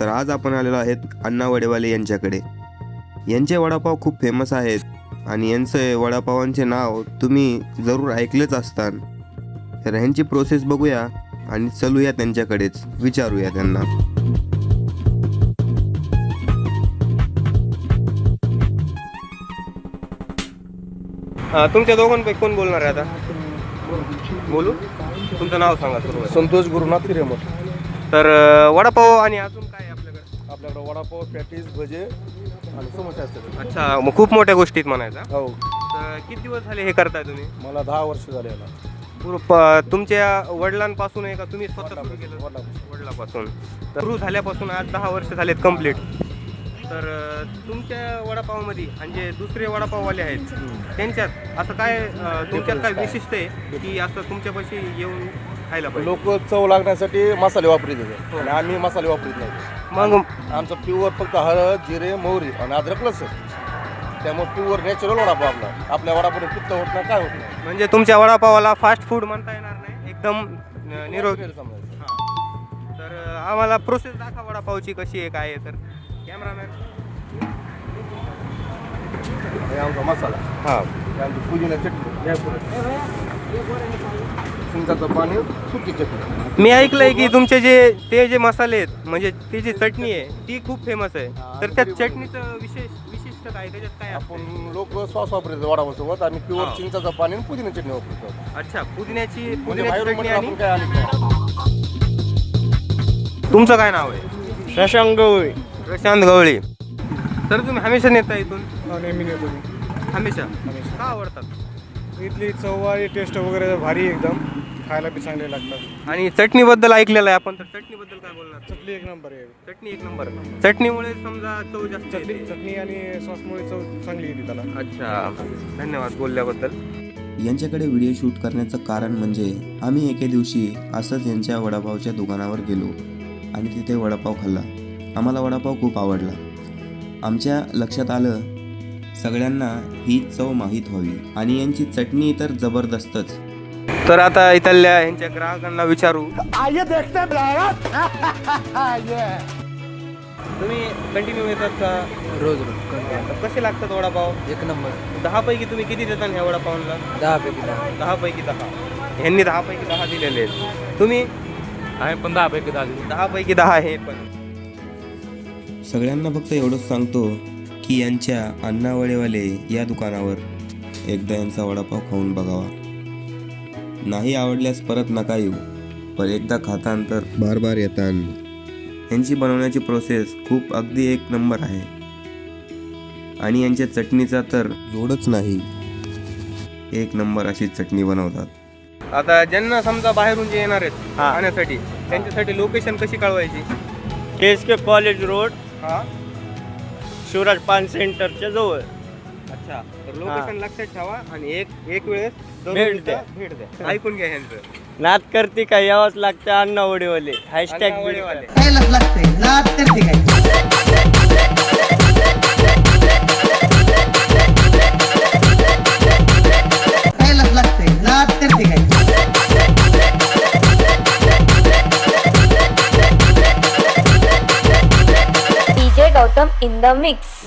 तर आज आपण आलेलो आहेत अण्णा वडेवाले यांच्याकडे। यांचे वडापाव खूप फेमस आहेत आणि यांचे वडापावांचे नाव तुम्ही जरूर ऐकलेच असताल। तर ह्यांची प्रोसेस बघूया आणि चलूया त्यांच्याकडेच, विचारूया त्यांना। तुमच्या दोघांपैकी कोण बोलणार आहे आता? बोलू? तुमचं नाव सांगा सुरुवात। संतोष गुरुनाथ हिरेमठ। तर वडापाव आणि अजून काय आहे आपल्याकडे वडापाव, पॅटीस, भजे आणि समोसे असतात। अच्छा, मग खूप मोठ्या गोष्टीत म्हणायचा। हो, तर किती दिवस झाले हे करताय तुम्ही? मला 10 वर्ष झाले याला। तुमच्या वडिलांपासून आहे का तुम्ही स्वतः सुरू केलं? वडिलांपासून। तर सुरू झाल्यापासून आज 10 वर्ष झालेत कंप्लीट। तर तुमच्या वडापावमध्ये आणि जे दुसरे वडापाववाले आहेत त्यांच्यात असं काय तुमच्यात काय विशिष्ट आहे की असं तुमच्यापाशी येऊन खायला पाहिजे? लोक चव लागण्यासाठी मसाले वापरीत होते आणि आम्ही मसाले वापरीत नाही। मग आमचं प्युअर फक्त हळद, जिरे, मोहरी आणि अद्रक, लसूण। त्यामुळे प्युअर नॅचरल वडापाव आपल्या वडापाव पित्त होत नाही, काय होत नाही। म्हणजे तुमच्या वडापावाला फास्ट फूड म्हणता येणार नाही, एकदम निरोगी समजायचं। तर आम्हाला प्रोसेस दाखवा वडापावची कशी आहे काय आहे। तर कॅमेरामॅन, हे आमचा मसाला, हां, पुदिना चटणी, चिंचाचं पाणी, सुकी चटणी। मी ऐकलंय की तुमचे जे मसाले आहेत म्हणजे ती जी चटणी आहे ती खूप फेमस आहे। तर त्या चटणीचं विशिष्ट काय, त्याच्यात काय आपण लोक सॉस वापरतात वडापावसोबत, आम्ही प्युअर चिंचाचं पाणी आणि पुदिना चटणी वापरतो। अच्छा, पुदिन्याची बाहेरून चटणी। आपण काय आणत नाही। तुमचं काय नाव आहे? प्रशांत गवळी। प्रशांत गवळी। तर तुम्ही हमेशा नेता इथून? नेहमी नेतो मी। हमेशा का आवडतात? इथली चव आणि टेस्ट वगैरे भारी, एकदम खायला बी चांगले लागतात। आणि चटणीबद्दल ऐकलेलं आहे आपण, तर चटणीबद्दल काय बोलणार? चटणी एक नंबर आहे। चटणी एक नंबर। चटणीमुळे समजा चव जास्त येते। चटणी आणि सॉसमुळे चव चांगली येते त्याला। अच्छा, धन्यवाद बोलल्याबद्दल। यांच्याकडे व्हिडिओ शूट करण्याचं कारण म्हणजे आम्ही एके दिवशी असंच यांच्या वडापावच्या दुकानावर गेलो आणि तिथे वडापाव खाल्ला। आम्हाला वडापाव खूप आवडला। आमच्या लक्षात आलं सगळ्यांना ही चव माहीत व्हावी आणि यांची चटणी तर जबरदस्तच। तर आता इथल्या यांच्या ग्राहकांना विचारू, तुम्ही कंटिन्यू येतात का? रोज कसे लागतात वडापाव? एक नंबर। 10 पैकी तुम्ही किती देता ह्या वडापावला? 10 पैकी 10। 10 पैकी 10। ह्यांनी 10 पैकी 10 दिलेले आहेत। तुम्ही? आहे पण 10 पैकी 10। 10 पैकी 10 आहे। पण सगळ्यांना फक्त एवढंच सांगतो की यांच्या अण्णा वडेवाले या दुकानावर एकदा यांचा वडापाव खाऊन बघावा। नाही आवडल्यास परत नका येऊ, पण एकदा खातान तर बार बार येतान। यांची बनवण्याची प्रोसेस खूप अगदी एक नंबर आहे आणि यांच्या चटणीचा तर जोडच नाही, एक नंबर अशी चटणी बनवतात। आता ज्यांना समजा बाहेरून जे येणार आहेत खाण्यासाठी, त्यांच्यासाठी लोकेशन कशी कळवायची? KSK कॉलेज रोड, हां, शिवराज पान सेंटरच्या जवळ। अच्छा, तर लोकेशन लक्षात ठेवा आणि एक वेळेस जरूर भेट द्या. भेट द्या। ऐकून घ्या ह्यांचं। नाद करते काय यावंच लागतं अण्णा वडेवाले। अण्णा वडेवाले। खायलाच लागते, नाद करते काय? खायलाच लागते, नाद करते काय? DJ Gautam in the mix.